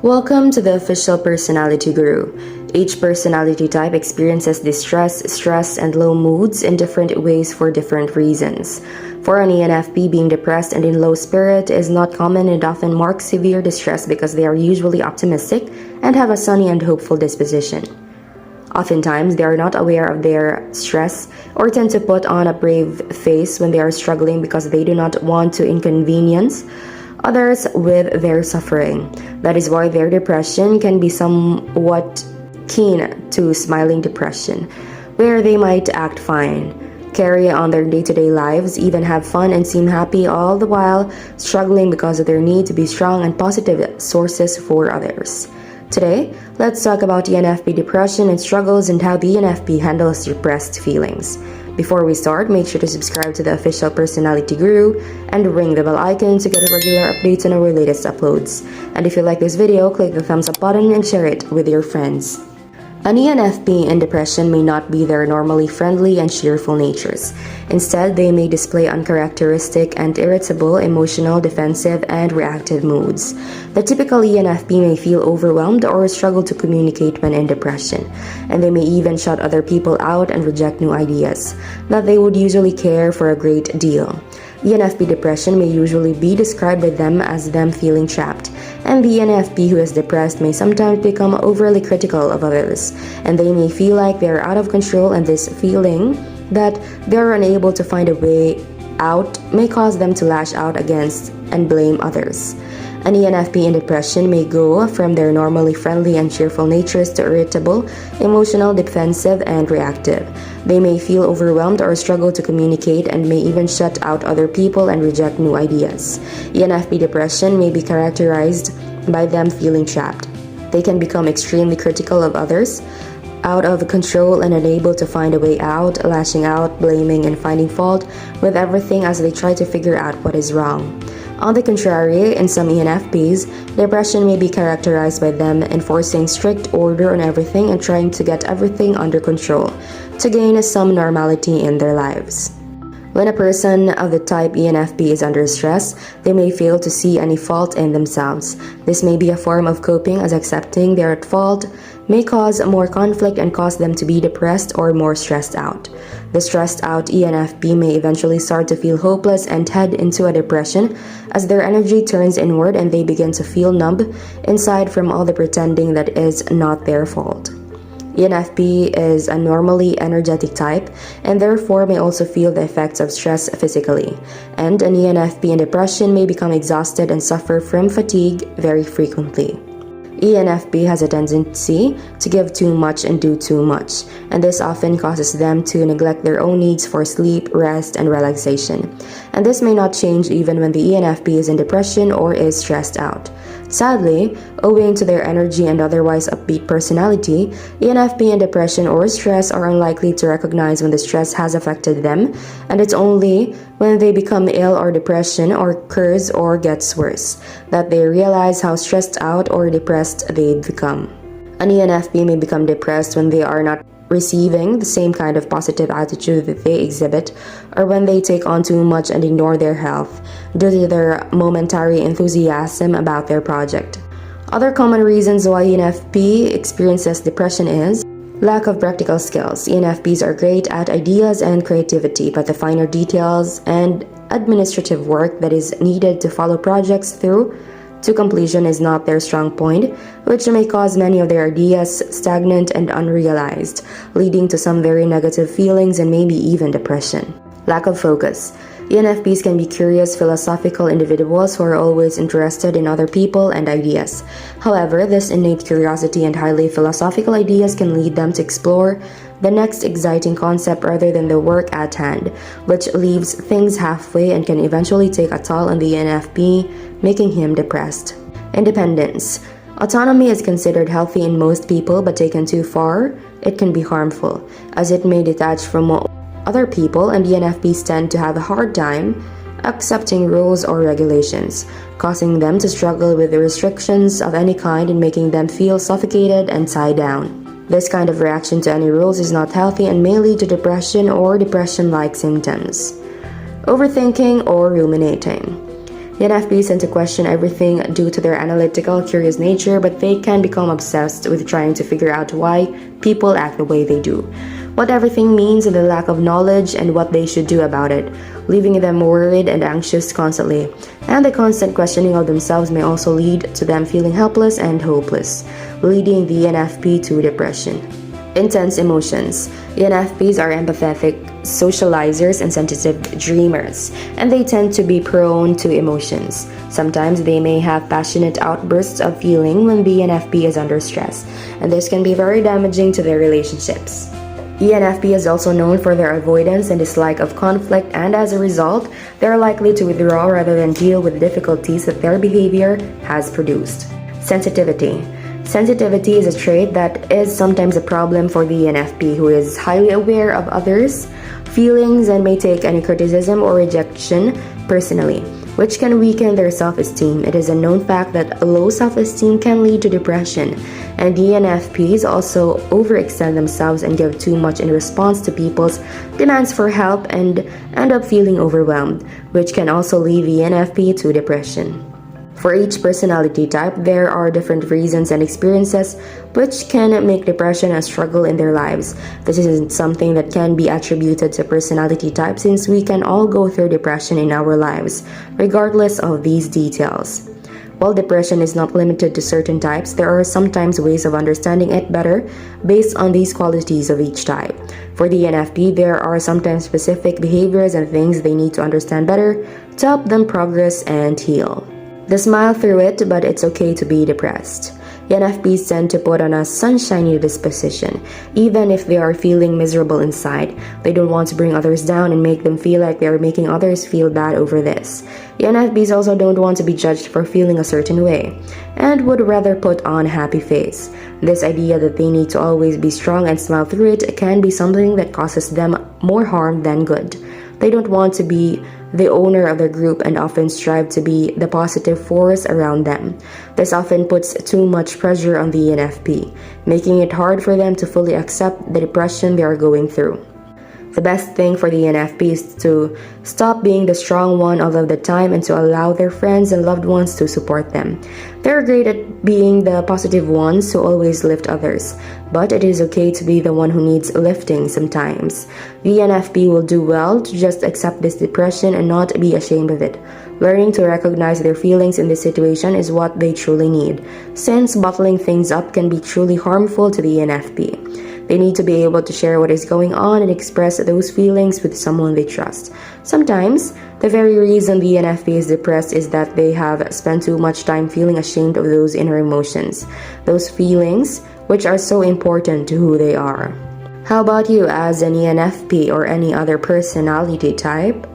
Welcome to the Official Personality Guru. Each personality type experiences distress, stress, and low moods in different ways for different reasons. For an ENFP, being depressed and in low spirit is not common and often marks severe distress because they are usually optimistic and have a sunny and hopeful disposition. Oftentimes, they are not aware of their stress or tend to put on a brave face when they are struggling because they do not want to inconvenience others with their suffering. That is why their depression can be somewhat keen to smiling depression, where they might act fine, carry on their day-to-day lives, even have fun and seem happy, all the while struggling because of their need to be strong and positive sources for others. Today, let's talk about ENFP depression and struggles and how the ENFP handles depressed feelings. Before we start, make sure to subscribe to the Official Personality Guru and ring the bell icon to get regular updates on our latest uploads. And if you like this video, click the thumbs up button and share it with your friends. An ENFP in depression may not be their normally friendly and cheerful natures. Instead, they may display uncharacteristic and irritable, emotional, defensive, and reactive moods. The typical ENFP may feel overwhelmed or struggle to communicate when in depression, and they may even shut other people out and reject new ideas that they would usually care for a great deal. ENFP depression may usually be described by them as them feeling trapped, and the ENFP who is depressed may sometimes become overly critical of others, and they may feel like they are out of control, and this feeling that they are unable to find a way out may cause them to lash out against and blame others. An ENFP in depression may go from their normally friendly and cheerful natures to irritable, emotional, defensive, and reactive. They may feel overwhelmed or struggle to communicate and may even shut out other people and reject new ideas. ENFP depression may be characterized by them feeling trapped. They can become extremely critical of others, out of control and unable to find a way out, lashing out, blaming, and finding fault with everything as they try to figure out what is wrong. On the contrary, in some ENFPs, depression may be characterized by them enforcing strict order on everything and trying to get everything under control to gain some normality in their lives. When a person of the type ENFP is under stress, they may fail to see any fault in themselves. This may be a form of coping, as accepting they're at fault may cause more conflict and cause them to be depressed or more stressed out. The stressed out ENFP may eventually start to feel hopeless and head into a depression as their energy turns inward and they begin to feel numb inside from all the pretending that is not their fault. ENFP is a normally energetic type and therefore may also feel the effects of stress physically, and an ENFP in depression may become exhausted and suffer from fatigue very frequently. ENFP has a tendency to give too much and do too much, and this often causes them to neglect their own needs for sleep, rest, and relaxation. And this may not change even when the ENFP is in depression or is stressed out. Sadly, owing to their energy and otherwise upbeat personality, ENFP in depression or stress are unlikely to recognize when the stress has affected them, and it's only when they become ill or depression or occurs or gets worse that they realize how stressed out or depressed they've become. An ENFP may become depressed when they are not receiving the same kind of positive attitude that they exhibit, or when they take on too much and ignore their health due to their momentary enthusiasm about their project. Other common reasons why ENFP experiences depression is lack of practical skills. ENFPs are great at ideas and creativity, but the finer details and administrative work that is needed to follow projects through to completion is not their strong point, which may cause many of their ideas stagnant and unrealized, leading to some very negative feelings and maybe even depression. Lack of focus. ENFPs can be curious, philosophical individuals who are always interested in other people and ideas. However, this innate curiosity and highly philosophical ideas can lead them to explore the next exciting concept rather than the work at hand, which leaves things halfway and can eventually take a toll on the ENFP, making him depressed. Independence. Autonomy is considered healthy in most people, but taken too far, it can be harmful, as it may detach from other people, and ENFPs tend to have a hard time accepting rules or regulations, causing them to struggle with the restrictions of any kind and making them feel suffocated and tied down. This kind of reaction to any rules is not healthy and may lead to depression or depression-like symptoms. Overthinking or ruminating. ENFPs tend to question everything due to their analytical, curious nature, but they can become obsessed with trying to figure out why people act the way they do, what everything means, and the lack of knowledge, and what they should do about it, leaving them worried and anxious constantly. And the constant questioning of themselves may also lead to them feeling helpless and hopeless, leading the ENFP to depression. Intense emotions. ENFPs are empathetic socializers and sensitive dreamers, and they tend to be prone to emotions. Sometimes they may have passionate outbursts of feeling when the ENFP is under stress, and this can be very damaging to their relationships. ENFP is also known for their avoidance and dislike of conflict, and as a result, they are likely to withdraw rather than deal with difficulties that their behavior has produced. Sensitivity. Sensitivity is a trait that is sometimes a problem for the ENFP, who is highly aware of others' feelings and may take any criticism or rejection personally, which can weaken their self-esteem. It is a known fact that low self-esteem can lead to depression, and ENFPs also overextend themselves and give too much in response to people's demands for help and end up feeling overwhelmed, which can also lead the ENFP to depression. For each personality type, there are different reasons and experiences which can make depression a struggle in their lives. This isn't something that can be attributed to personality type, since we can all go through depression in our lives, regardless of these details. While depression is not limited to certain types, there are sometimes ways of understanding it better based on these qualities of each type. For the ENFP, there are sometimes specific behaviors and things they need to understand better to help them progress and heal. They smile through it, but it's okay to be depressed. ENFPs tend to put on a sunshiny disposition, even if they are feeling miserable inside. They don't want to bring others down and make them feel like they are making others feel bad over this. ENFPs also don't want to be judged for feeling a certain way, and would rather put on a happy face. This idea that they need to always be strong and smile through it can be something that causes them more harm than good. They don't want to be the owner of their group and often strive to be the positive force around them. This often puts too much pressure on the ENFP, making it hard for them to fully accept the depression they are going through. The best thing for the ENFP is to stop being the strong one all of the time and to allow their friends and loved ones to support them. They're great at being the positive ones who always lift others, but it is okay to be the one who needs lifting sometimes. The ENFP will do well to just accept this depression and not be ashamed of it. Learning to recognize their feelings in this situation is what they truly need, since bottling things up can be truly harmful to the ENFP. They need to be able to share what is going on and express those feelings with someone they trust. Sometimes, the very reason the ENFP is depressed is that they have spent too much time feeling ashamed of those inner emotions, those feelings which are so important to who they are. How about you as an ENFP or any other personality type?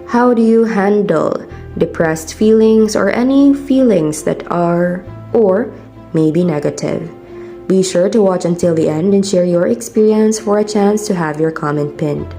How do you handle depressed feelings or any feelings that are or maybe negative? Be sure to watch until the end and share your experience for a chance to have your comment pinned.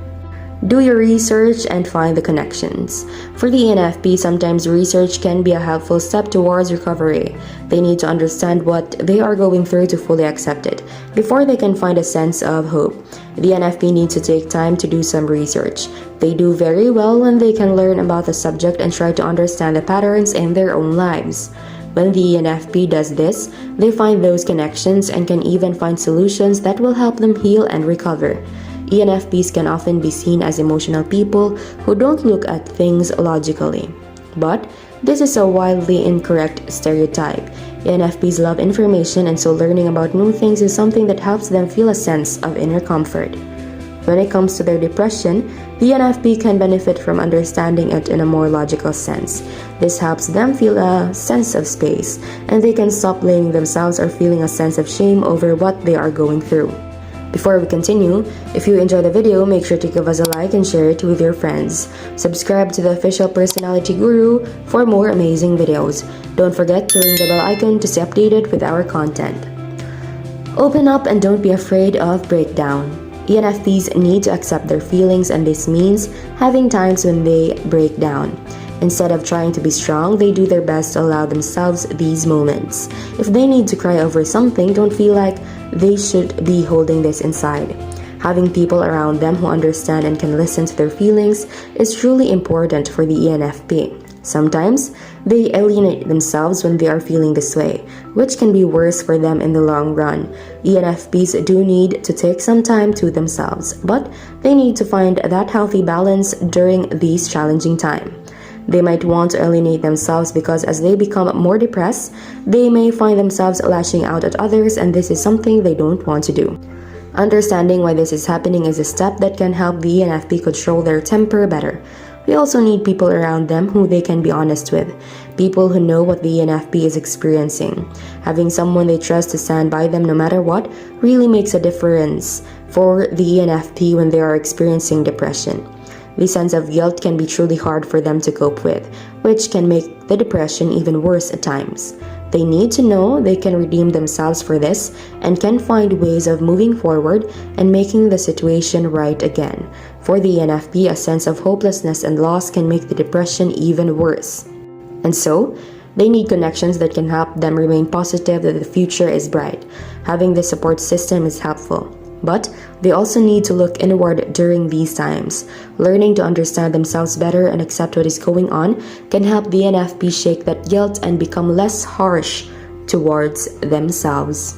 Do your research and find the connections. For the ENFP, sometimes research can be a helpful step towards recovery. They need to understand what they are going through to fully accept it before they can find a sense of hope. The ENFP needs to take time to do some research. They do very well when they can learn about the subject and try to understand the patterns in their own lives. When the ENFP does this, they find those connections and can even find solutions that will help them heal and recover. ENFPs can often be seen as emotional people who don't look at things logically. But this is a wildly incorrect stereotype. ENFPs love information, and so learning about new things is something that helps them feel a sense of inner comfort. When it comes to their depression, the ENFP can benefit from understanding it in a more logical sense. This helps them feel a sense of space, and they can stop blaming themselves or feeling a sense of shame over what they are going through. Before we continue, if you enjoyed the video, make sure to give us a like and share it with your friends. Subscribe to the Official Personality Guru for more amazing videos. Don't forget to ring the bell icon to stay updated with our content. Open up and don't be afraid of breakdown. ENFPs need to accept their feelings, and this means having times when they break down. Instead of trying to be strong, they do their best to allow themselves these moments. If they need to cry over something, don't feel like they should be holding this inside. Having people around them who understand and can listen to their feelings is truly important for the ENFP. Sometimes, they alienate themselves when they are feeling this way, which can be worse for them in the long run. ENFPs do need to take some time to themselves, but they need to find that healthy balance during these challenging times. They might want to alienate themselves because as they become more depressed, they may find themselves lashing out at others, and this is something they don't want to do. Understanding why this is happening is a step that can help the ENFP control their temper better. We also need people around them who they can be honest with, people who know what the ENFP is experiencing. Having someone they trust to stand by them no matter what really makes a difference for the ENFP when they are experiencing depression. The sense of guilt can be truly hard for them to cope with, which can make the depression even worse at times. They need to know they can redeem themselves for this and can find ways of moving forward and making the situation right again. For the ENFP, a sense of hopelessness and loss can make the depression even worse. And so, they need connections that can help them remain positive that the future is bright. Having this support system is helpful. But they also need to look inward during these times. Learning to understand themselves better and accept what is going on can help the ENFP shake that guilt and become less harsh towards themselves.